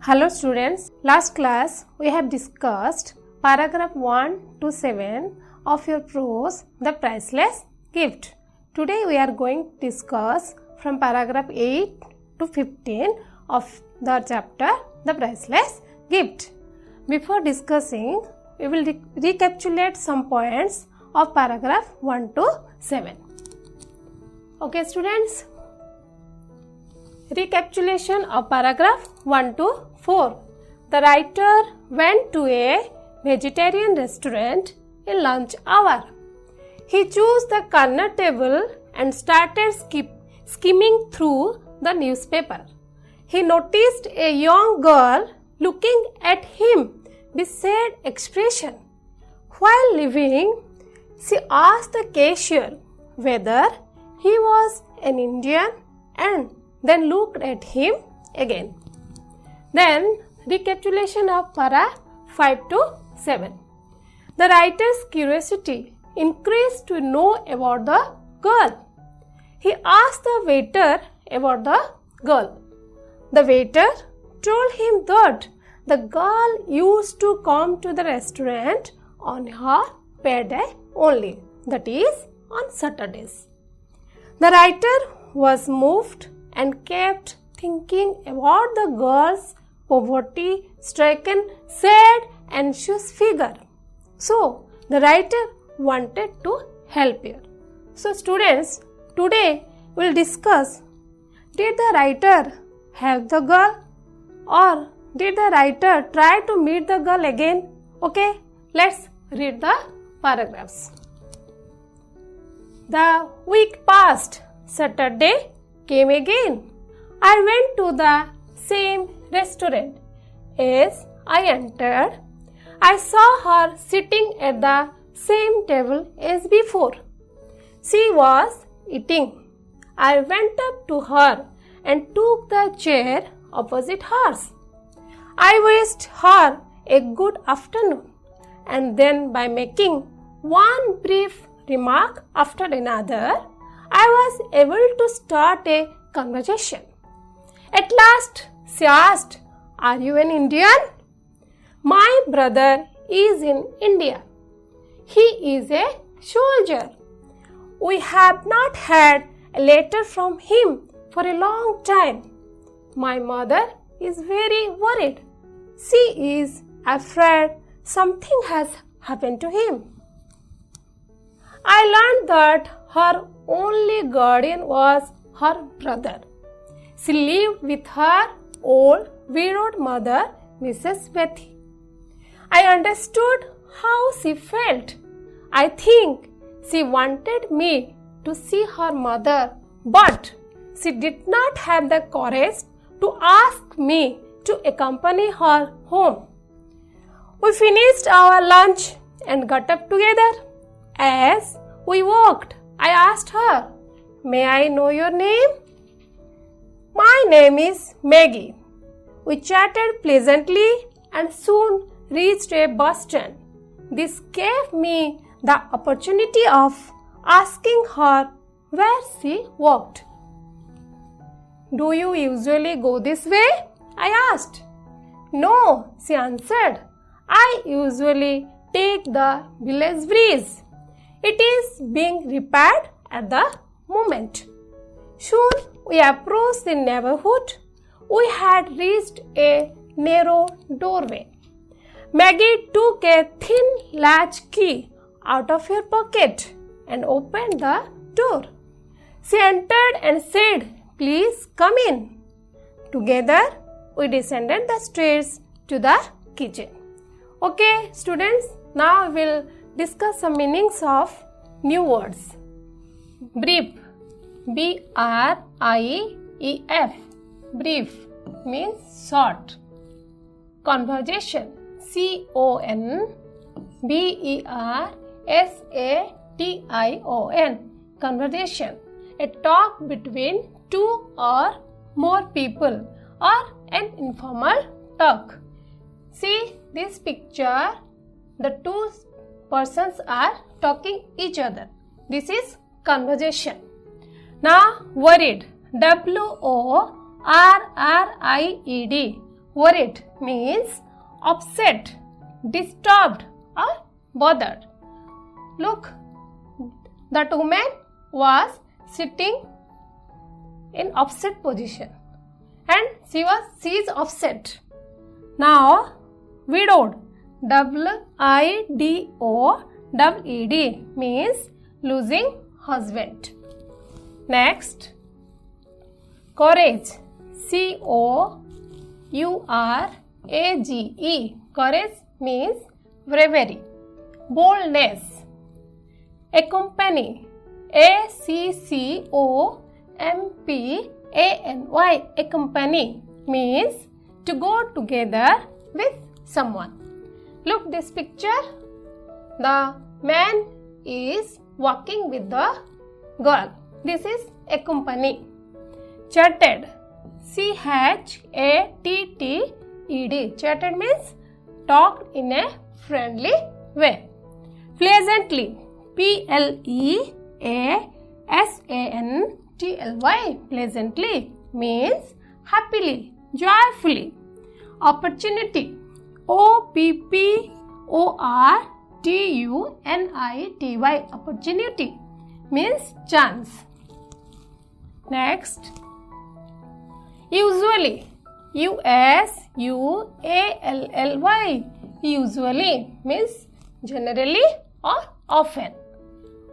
Hello students, last class we have discussed paragraph 1 to 7 of your prose The Priceless Gift. Today we are going to discuss from paragraph 8 to 15 of the chapter The Priceless Gift. Before discussing, we will recapitulate some points of paragraph 1 to 7. Okay students, recapitulation of paragraph 1 to 4. The writer went to a vegetarian restaurant in lunch hour. He chose the corner table and started skimming through the newspaper. He noticed a young girl looking at him with sad expression. While leaving, she asked the cashier whether he was an Indian and then looked at him again. Then recapitulation of para 5 to 7. The writer's curiosity increased to know about the girl. He asked the waiter about the girl. The waiter told him that the girl used to come to the restaurant on her payday only, that is on Saturdays. The writer was moved and kept thinking about the girl's poverty-stricken, sad, anxious figure. So, the writer wanted to help her. So, students, today we will discuss, did the writer help the girl or did the writer try to meet the girl again? Okay, let's read the paragraphs. The week passed. Saturday came again. I went to the same restaurant. As I entered, I saw her sitting at the same table as before. She was eating. I went up to her and took the chair opposite hers. I wished her a good afternoon, and then by making one brief remark after another, I was able to start a conversation. At last, she asked, "Are you an Indian?" "My brother is in India. He is a soldier. We have not had a letter from him for a long time. My mother is very worried. She is afraid something has happened to him." I learned that her only guardian was her brother. She lived with her old widowed mother, Mrs. Betty. I understood how she felt. I think she wanted me to see her mother, but she did not have the courage to ask me to accompany her home. We finished our lunch and got up together. As we walked, I asked her, "May I know your name?" "My name is Maggie." We chatted pleasantly and soon reached a bus stand. This gave me the opportunity of asking her where she walked. "Do you usually go this way?" I asked. "No," she answered. "I usually take the village bridge. It is being repaired at the moment." Soon we approached the neighborhood. We had reached a narrow doorway. Maggie took a thin latch key out of her pocket and opened the door. She entered and said, "Please come in." Together we descended the stairs to the kitchen. Okay students, now we will discuss some meanings of new words. Brief, B-R-I-E-F, brief means short. Conversation, C-O-N-V-E-R-S-A-T-I-O-N, conversation, a talk between two or more people or an informal talk. See this picture, the two persons are talking each other. This is conversation. Now worried, W-O-R-R-I-E-D, Worried means upset, disturbed or bothered. Look, that woman was sitting in upset position and she is upset. Now, widowed, widowed means losing husband. Next, courage, courage, courage means bravery, boldness. Accompany, accompany, accompany means to go together with someone. Look this picture. The man is walking with the girl. This is accompany. Chatted, chatted, chatted means talked in a friendly way. Pleasantly, pleasantly, pleasantly means happily, joyfully. Opportunity, opportunity, opportunity means chance. Next, usually, usually, usually means generally or often.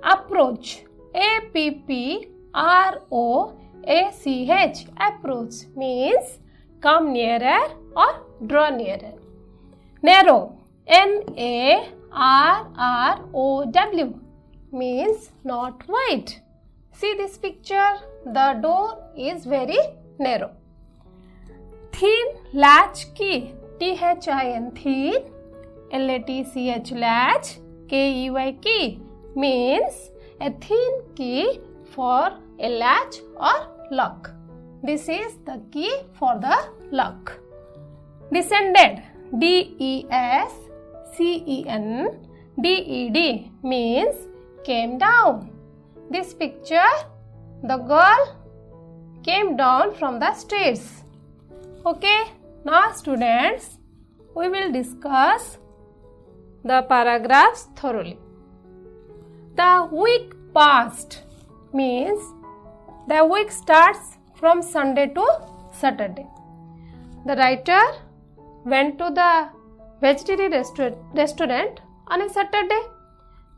Approach, approach, approach means come nearer or draw nearer. Narrow, narrow means not wide. See this picture, the door is very narrow. Thin latchkey, thin, thin, latch, latch, key, key means a thin key for a latch or lock. This is the key for the lock. Descended, descended means came down. This picture, the girl came down from the stairs. Okay, now students, we will discuss the paragraphs thoroughly. The week passed means the week starts from Sunday to Saturday. The writer went to the vegetarian restaurant on a Saturday.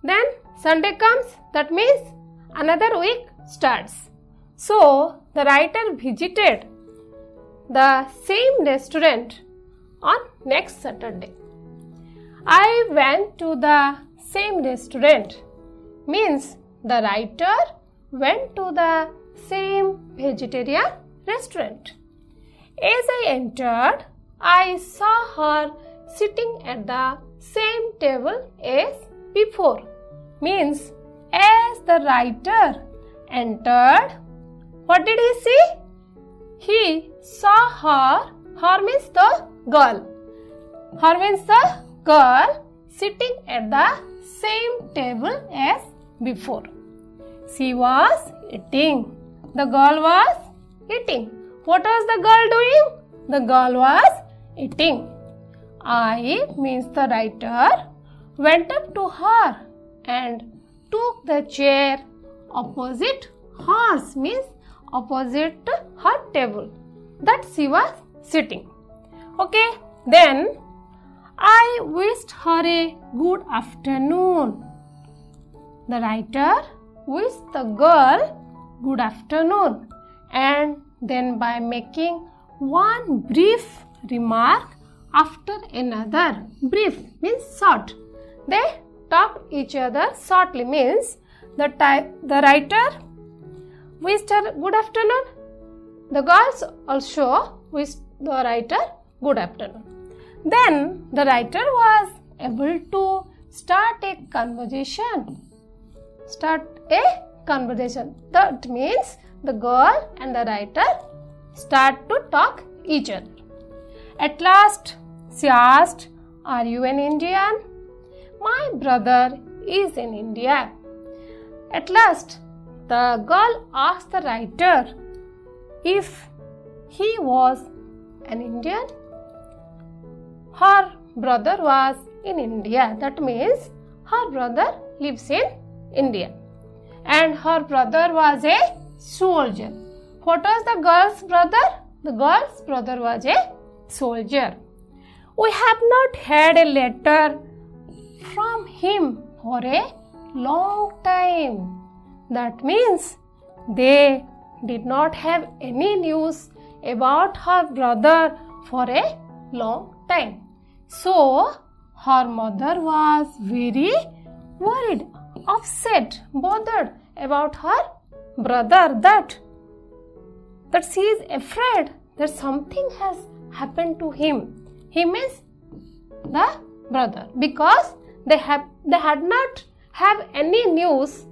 Then Sunday comes, that means another week starts. So the writer visited the same restaurant on next Saturday. I went to the same restaurant means the writer went to the same vegetarian restaurant. As I entered, I saw her sitting at the same table as before. Means as the writer entered, what did he see? He saw her. Her means the girl. Her means the girl sitting at the same table as before. She was eating. The girl was eating. What was the girl doing? The girl was eating. I means the writer went up to her and took the chair opposite hers means opposite her table that she was sitting. Okay, then I wished her a good afternoon. The writer wished the girl good afternoon and then by making one brief remark after another. Brief means short. They talked each other shortly means the writer wished her good afternoon. The girls also wished the writer good afternoon. Then the writer was able to start a conversation. That means the girl and the writer start to talk each other. At last she asked, "Are you an Indian?" "My brother is in India." At last the girl asked the writer if he was an Indian. her brother was in India. That means her brother lives in India. And her brother was a soldier. What was the girl's brother? The girl's brother was a soldier. We have not had a letter from him for a long time. That means they did not have any news about her brother for a long time. So her mother was very worried, upset, bothered about her brother, that she is afraid that something has happened to him. He means the brother, because they had not have any news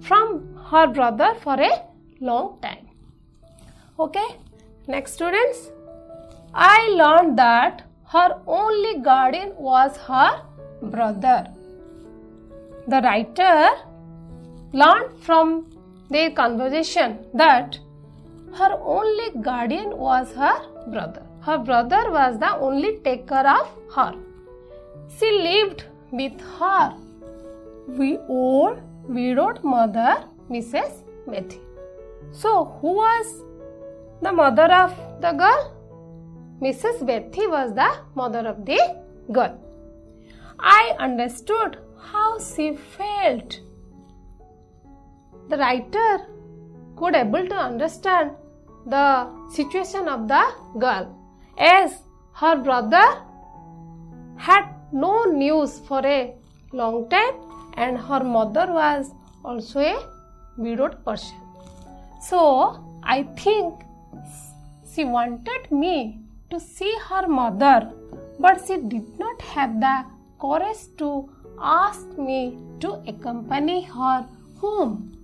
from her brother for a long time. Okay, next students, I learned that her only guardian was her brother. The writer learned from their conversation that her only guardian was her brother. Her brother was the only taker of her. She lived with her old widowed mother, Mrs. Betty. So, who was the mother of the girl? Mrs. Betty was the mother of the girl. I understood how she felt. The writer could able to understand the situation of the girl, as her brother had no news for a long time and her mother was also a widowed person. So I think she wanted me to see her mother, but she did not have the courage to ask me to accompany her home.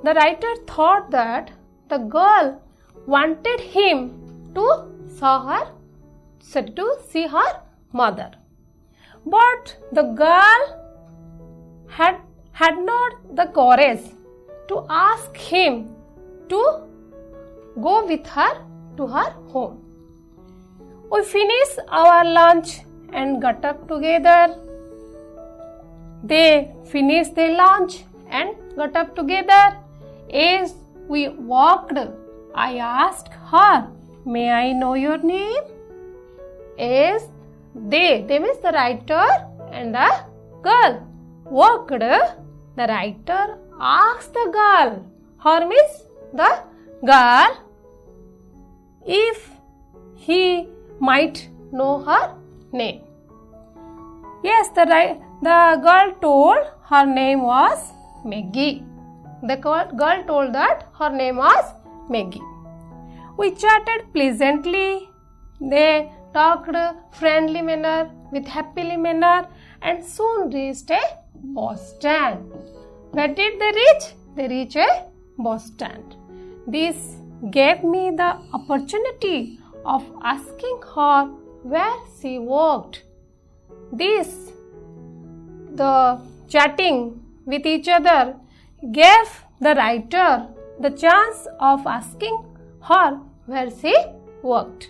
The writer thought that the girl wanted him to see her mother, but the girl had not the courage to ask him to go with her to her home. We finished our lunch and got up together. They finished their lunch and got up together. As we walked, I asked her, "May I know your name?" As they means the writer and the girl walked, the writer asked the girl, her means the girl, if he might know her name. Yes, the girl told her name was Maggie. The girl told that her name was Maggie. We chatted pleasantly. They talked friendly manner with happily manner and soon reached a bus stand. Where did they reach? They reached a bus stand. This gave me the opportunity of asking her where she worked. The chatting with each other gave the writer the chance of asking her where she worked.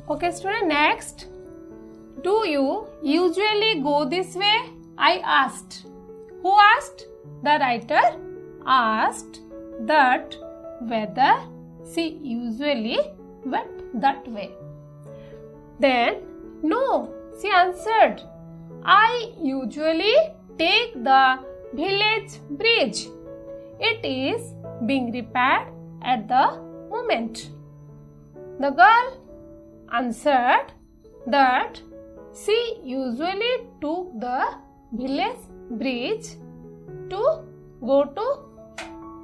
Okay, student, next. Do you usually go this way? I asked. Who asked? The writer asked that whether she usually went that way. Then, no, she answered. I usually take the village bridge. It is being repaired at the moment. The girl answered that she usually took the village bridge to go to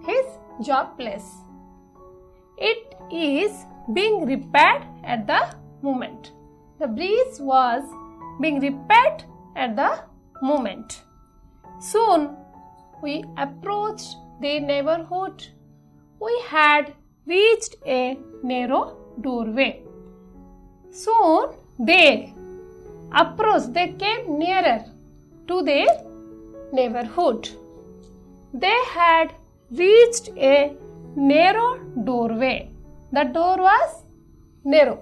his job place. It is being repaired at the moment. The bridge was being repaired at the moment. Soon we approached the neighborhood. We had reached a narrow doorway. Soon they came nearer to their neighborhood. They had reached a narrow doorway. The door was narrow.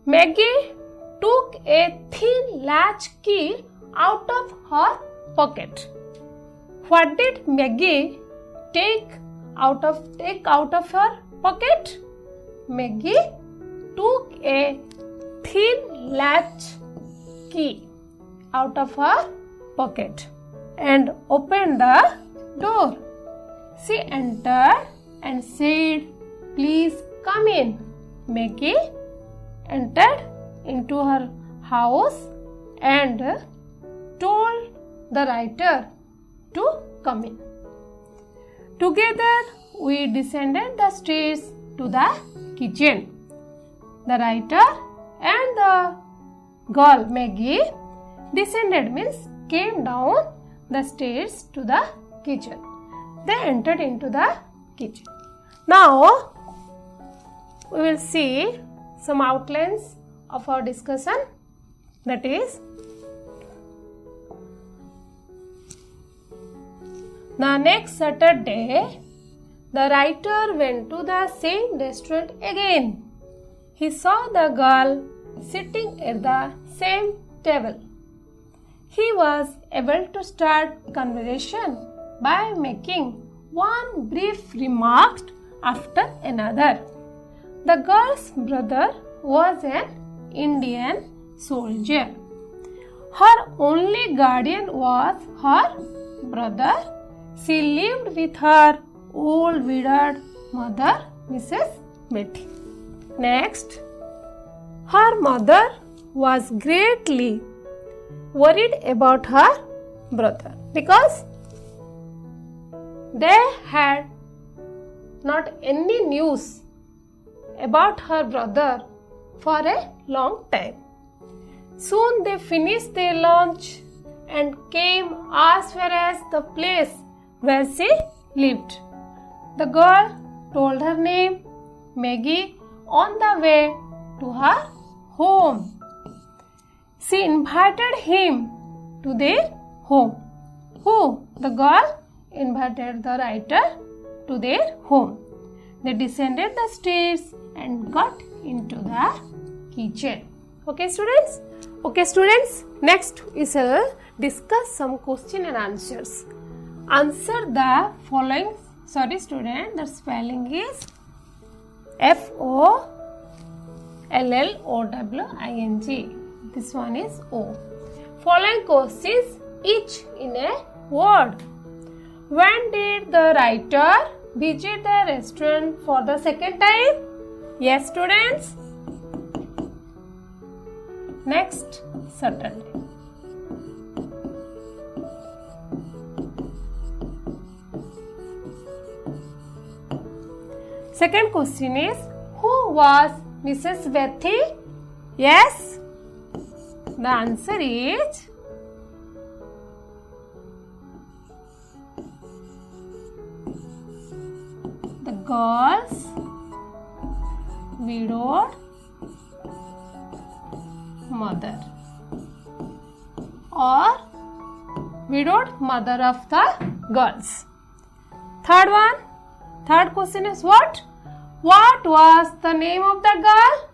Maggie took a thin latch key out of her pocket. What did Maggie take out of her pocket? Maggie took a thin latch key out of her pocket and opened the door. She entered and said, "Please come in." Maggie entered into her house and told the writer to come in. Together we descended the stairs to the kitchen. The writer and the girl Maggie descended means came down the stairs to the kitchen. They entered into the kitchen. Now we will see some outlines of our discussion. That is, the next Saturday, the writer went to the same restaurant again. He saw the girl sitting at the same table. He was able to start conversation by making one brief remark after another. The girl's brother was an Indian soldier. Her only guardian was her brother. She lived with her old widowed mother, Mrs. Betty. Next, her mother was greatly worried about her brother because they had not any news about her brother for a long time. Soon they finished their lunch and came as far as the place where she lived. The girl told her name, Maggie, on the way to her home. She invited him to their home. Who? The girl invited the writer to their home. They descended the stairs and got into the kitchen. Okay, students? Okay, students. Next we shall discuss some question and answers. Answer the following. Sorry, student. The spelling is FOLLOWING. This one is O. Following questions, each in a word. When did the writer visit the restaurant for the second time? Yes, students. Next Saturday. Second question is, who was Mrs. Betty? Yes. The answer is the girl's widowed mother or widowed mother of the girls. Third question is what? What was the name of the girl?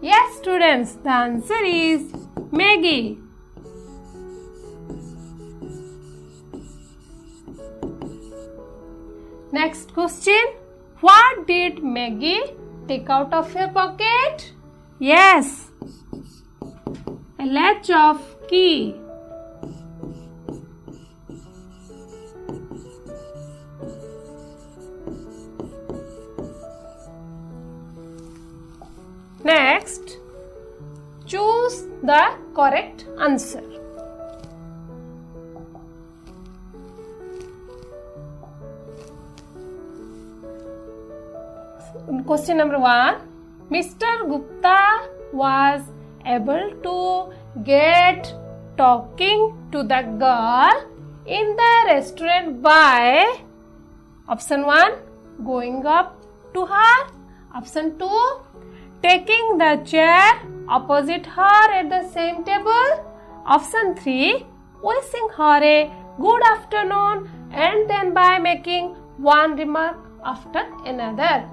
Yes, students, the answer is Maggie. Next question. What did Maggie take out of her pocket? Yes, a latch of key. Next, choose the correct answer. Question number 1. Mr. Gupta was able to get talking to the girl in the restaurant by option 1, going up to her, option 2, taking the chair opposite her at the same table, option 3, wishing her a good afternoon, and then by making one remark after another.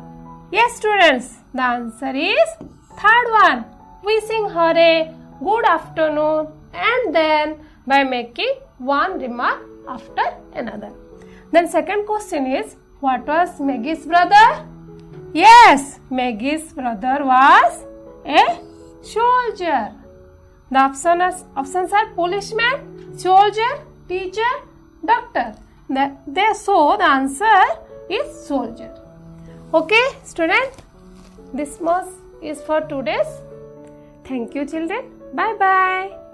Yes, students, the answer is third one. wishing her a good afternoon and then by making one remark after another. Then second question is, what was Maggie's brother? Yes, Maggie's brother was a soldier. The options are policeman, soldier, teacher, doctor. So the answer is soldier. Okay, student, this much is for today's. Thank you, children. Bye bye.